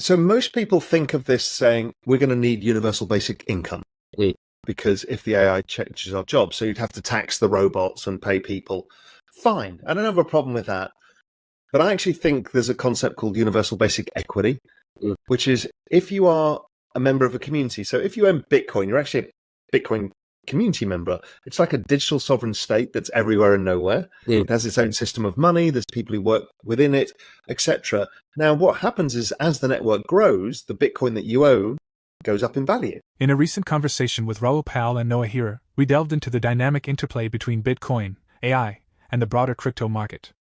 So most people think of this saying, we're going to need universal basic income because if the AI changes our jobs, so you'd have to tax the robots and pay people. Fine. I don't have a problem with that. But I actually think there's a concept called universal basic equity, which is if you are a member of a community. So if you own Bitcoin, you're actually a Bitcoin community member. It's like a digital sovereign state that's everywhere and nowhere. It has its own system of money. There's people who work within it, etc. Now, what happens is as the network grows, the Bitcoin that you own goes up in value. In a recent conversation with Raoul Pal and Noah Hira, we delved into the dynamic interplay between Bitcoin, AI, and the broader crypto market.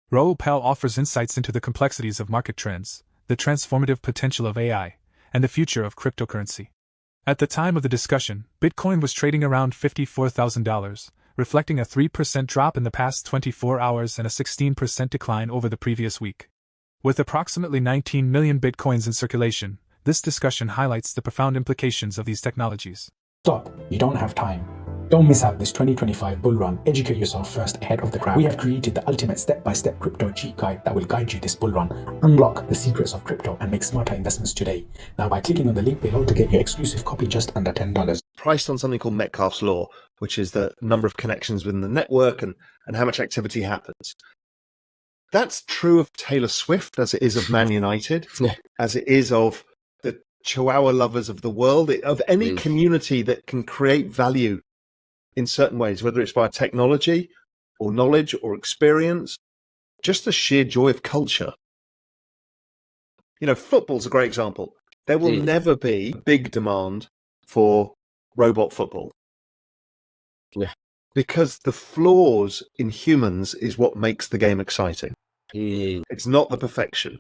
Raoul Pal offers insights into the complexities of market trends, the transformative potential of AI, and the future of cryptocurrency. At the time of the discussion, Bitcoin was trading around $54,000, reflecting a 3% drop in the past 24 hours and a 16% decline over the previous week. With approximately 19 million Bitcoins in circulation, this discussion highlights the profound implications of these technologies. Stop. You don't have time. Don't miss out this 2025 bull run. Educate yourself first ahead of the crowd. We have created the ultimate step-by-step crypto cheat guide that will guide you this bull run. Unlock the secrets of crypto and make smarter investments today. Now by clicking on the link below to get your exclusive copy just under $10. Priced on something called Metcalfe's law, which is the number of connections within the network and how much activity happens. That's true of Taylor Swift as it is of Man United, as it is of the Chihuahua lovers of the world, of any community that can create value in certain ways, whether it's via technology or knowledge or experience, just the sheer joy of culture. You know, football's a great example. There will never be big demand for robot football. Because the flaws in humans is what makes the game exciting. It's not the perfection.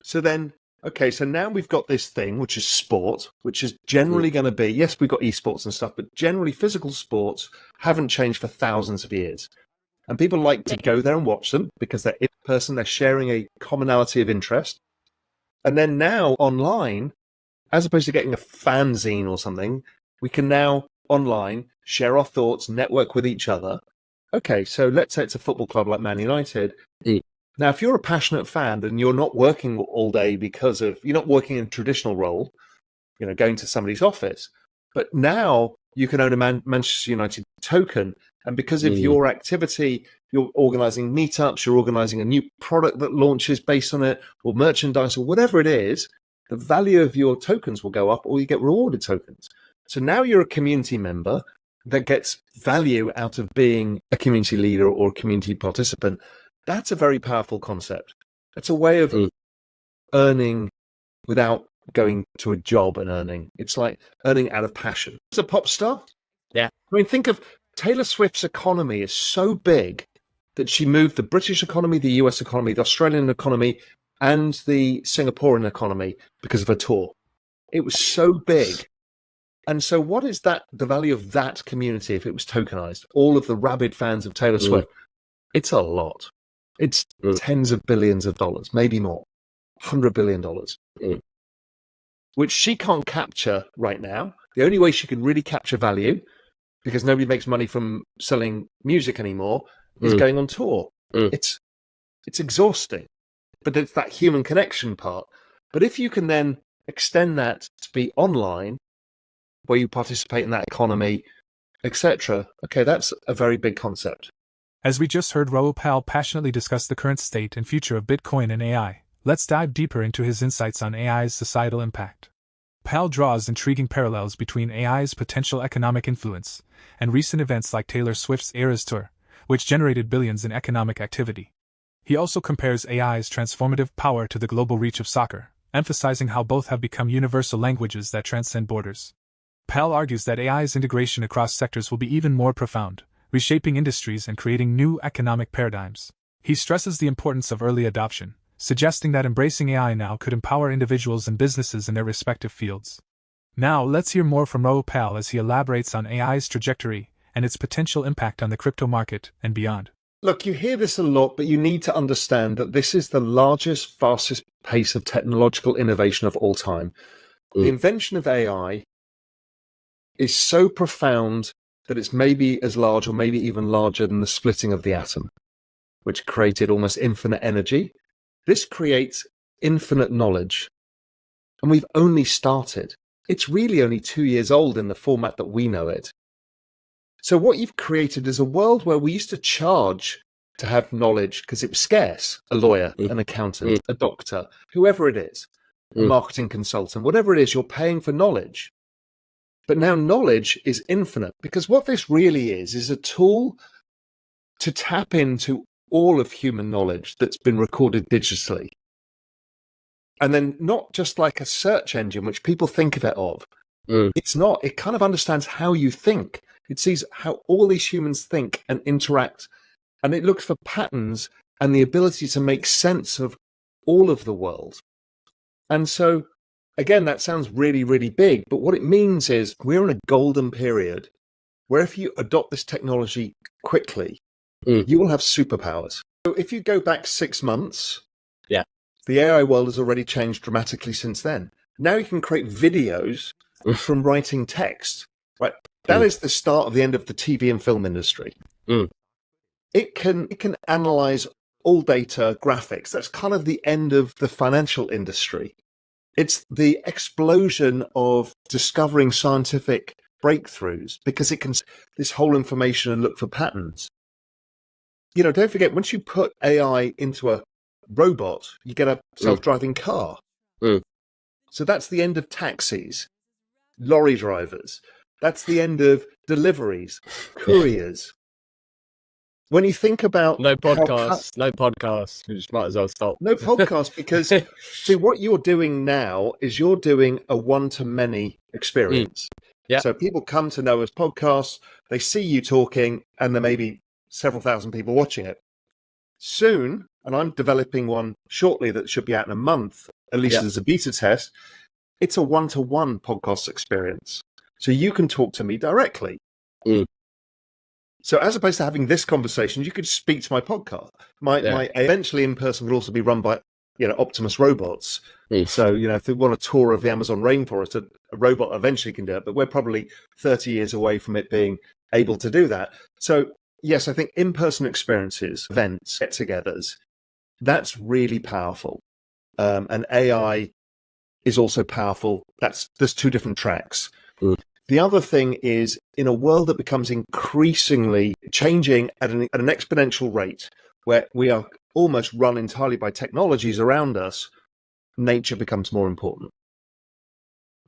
So then, okay, so now we've got this thing, which is sport, which is generally going to be, yes, we've got esports and stuff, but generally physical sports haven't changed for thousands of years. And people like to go there and watch them because they're in person, they're sharing a commonality of interest. And then now online, as opposed to getting a fanzine or something, we can now online share our thoughts, network with each other. Okay, so let's say it's a football club like Man United. Now, if you're a passionate fan and you're not working all day because of, you're not working in a traditional role, you know, going to somebody's office, but now you can own a Manchester United token. And because of your activity, you're organizing meetups, you're organizing a new product that launches based on it, or merchandise, or whatever it is, the value of your tokens will go up, or you get rewarded tokens. So now you're a community member that gets value out of being a community leader or a community participant. That's a very powerful concept. It's a way of earning without going to a job and earning. It's like earning out of passion. It's a pop star. Yeah. I mean, think of Taylor Swift's economy is so big that she moved the British economy, the US economy, the Australian economy, and the Singaporean economy because of her tour. It was so big. And so what is that, the value of that community if it was tokenized? All of the rabid fans of Taylor Swift. It's a lot. It's tens of billions of dollars, maybe more, $100 billion, which she can't capture right now. The only way she can really capture value, because nobody makes money from selling music anymore, is going on tour. It's exhausting, but it's that human connection part. But if you can then extend that to be online, where you participate in that economy, etc., okay, that's a very big concept. As we just heard Raoul Pal passionately discuss the current state and future of Bitcoin and AI, let's dive deeper into his insights on AI's societal impact. Pal draws intriguing parallels between AI's potential economic influence and recent events like Taylor Swift's Eras Tour, which generated billions in economic activity. He also compares AI's transformative power to the global reach of soccer, emphasizing how both have become universal languages that transcend borders. Pal argues that AI's integration across sectors will be even more profound, reshaping industries and creating new economic paradigms. He stresses the importance of early adoption, suggesting that embracing AI now could empower individuals and businesses in their respective fields. Now, let's hear more from Raoul Pal as he elaborates on AI's trajectory and its potential impact on the crypto market and beyond. Look, you hear this a lot, but you need to understand that this is the largest, fastest pace of technological innovation of all time. The invention of AI is so profound that it's maybe as large or maybe even larger than the splitting of the atom, which created almost infinite energy. This creates infinite knowledge, and we've only started. It's really only 2 years old in the format that we know it. So what you've created is a world where we used to charge to have knowledge because it was scarce. A lawyer, an accountant, a doctor, whoever it is, a marketing consultant, whatever it is, you're paying for knowledge. But now knowledge is infinite, because what this really is a tool to tap into all of human knowledge that's been recorded digitally. And then not just like a search engine, which people think of it of. It's not. It kind of understands how you think. It sees how all these humans think and interact, and it looks for patterns and the ability to make sense of all of the world. And so, again, that sounds really, really big, but what it means is we're in a golden period where if you adopt this technology quickly, you will have superpowers. So if you go back 6 months, the AI world has already changed dramatically since then. Now you can create videos from writing text, right? That is the start of the end of the TV and film industry. It can analyze all data, graphics. That's kind of the end of the financial industry. It's the explosion of discovering scientific breakthroughs because it can this whole information and look for patterns. You know, don't forget, once you put AI into a robot, you get a self-driving car. So that's the end of taxis, lorry drivers. That's the end of deliveries, couriers. When you think about no podcasts, we just might as well stop. No podcast, because see, what you're doing now is you're doing a one-to-many experience. So people come to know as podcasts, they see you talking, and there may be several thousand people watching it. Soon, and I'm developing one shortly that should be out in a month, at least as a beta test, it's a one-to-one podcast experience. So you can talk to me directly. So as opposed to having this conversation, you could speak to my podcast. My eventually in person will also be run by, Optimus robots. So, if they want a tour of the Amazon rainforest, a robot eventually can do it, but we're probably 30 years away from it being able to do that. So yes, I think in-person experiences, events, get-togethers, that's really powerful. And AI is also powerful. There's two different tracks. The other thing is, in a world that becomes increasingly changing at an exponential rate, where we are almost run entirely by technologies around us, nature becomes more important.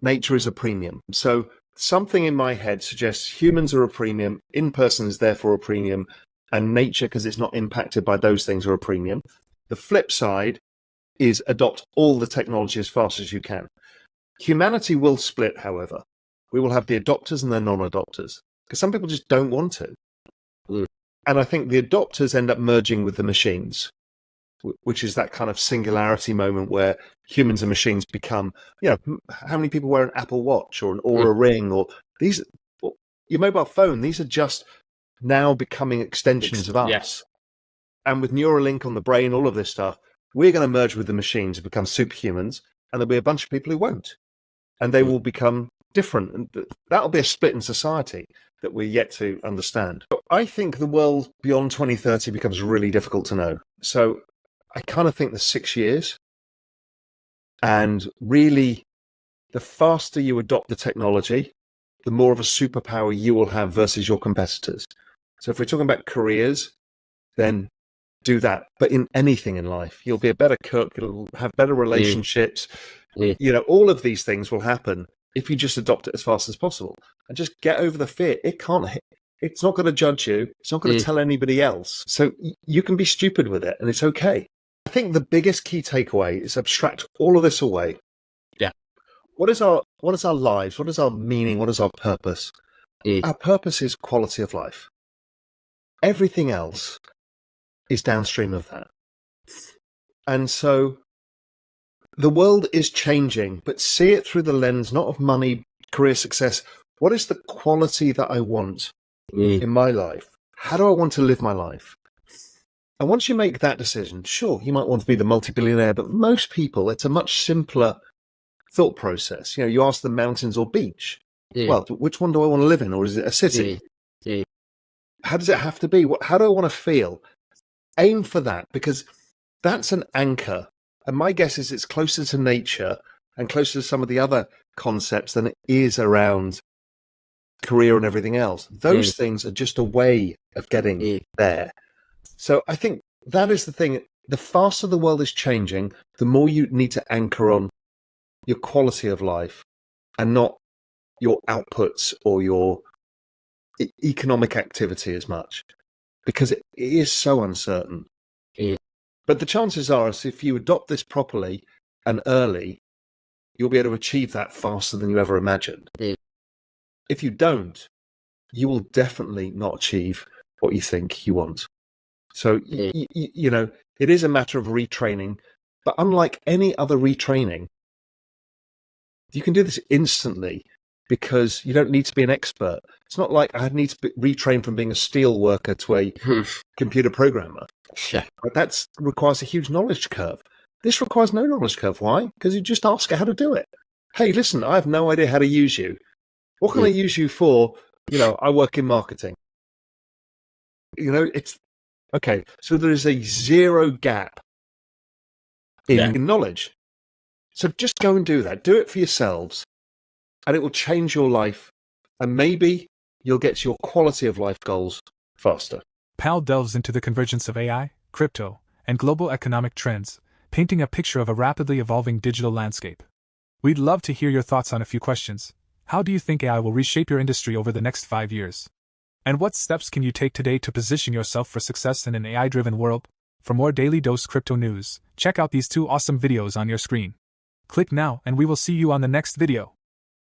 Nature is a premium. So something in my head suggests humans are a premium, in-person is therefore a premium, and nature, because it's not impacted by those things, are a premium. The flip side is adopt all the technology as fast as you can. Humanity will split, however. We will have the adopters and the non-adopters, because some people just don't want to. And I think the adopters end up merging with the machines, which is that kind of singularity moment where humans and machines become, how many people wear an Apple Watch or an Oura Ring or your mobile phone? These are just now becoming extensions of us. Yes. And with Neuralink on the brain, all of this stuff, we're going to merge with the machines and become superhumans, and there'll be a bunch of people who won't. And they will become different, and that'll be a split in society that we're yet to understand. But I think the world beyond 2030 becomes really difficult to know. So I kind of think the 6 years, and really the faster you adopt the technology, the more of a superpower you will have versus your competitors. So if we're talking about careers, then do that. But in anything in life, you'll be a better cook, you'll have better relationships. All of these things will happen if you just adopt it as fast as possible and just get over the fear. It's not going to judge you. It's not going to tell anybody else. So you can be stupid with it, and it's okay. I think the biggest key takeaway is abstract all of this away. Yeah. What is our lives? What is our meaning? What is our purpose? Our purpose is quality of life. Everything else is downstream of that. And so the world is changing, but see it through the lens, not of money, career success. What is the quality that I want in my life? How do I want to live my life? And once you make that decision, sure, you might want to be the multi-billionaire, but most people, it's a much simpler thought process. You ask them mountains or beach. Well, which one do I want to live in, or is it a city? How does it have to be? How do I want to feel? Aim for that, because that's an anchor. And my guess is it's closer to nature and closer to some of the other concepts than it is around career and everything else. Those things are just a way of getting there. So I think that is the thing. The faster the world is changing, the more you need to anchor on your quality of life and not your outputs or your economic activity as much, because it is so uncertain. But the chances are, if you adopt this properly and early, you'll be able to achieve that faster than you ever imagined. If you don't, you will definitely not achieve what you think you want. So, you know, it is a matter of retraining, but unlike any other retraining, you can do this instantly because you don't need to be an expert. It's not like I need to retrain from being a steel worker to a computer programmer. But that requires a huge knowledge curve. This requires no knowledge curve. Why? Because you just ask it how to do it. Hey, listen, I have no idea how to use you. What can I use you for? You know, I work in marketing. You know, it's okay. So there is a zero gap in knowledge. So just go and do that. Do it for yourselves, and it will change your life. And maybe you'll get to your quality of life goals faster. Pal delves into the convergence of AI, crypto, and global economic trends, painting a picture of a rapidly evolving digital landscape. We'd love to hear your thoughts on a few questions. How do you think AI will reshape your industry over the next 5 years? And what steps can you take today to position yourself for success in an AI-driven world? For more Daily Dose Crypto news, check out these 2 awesome videos on your screen. Click now and we will see you on the next video.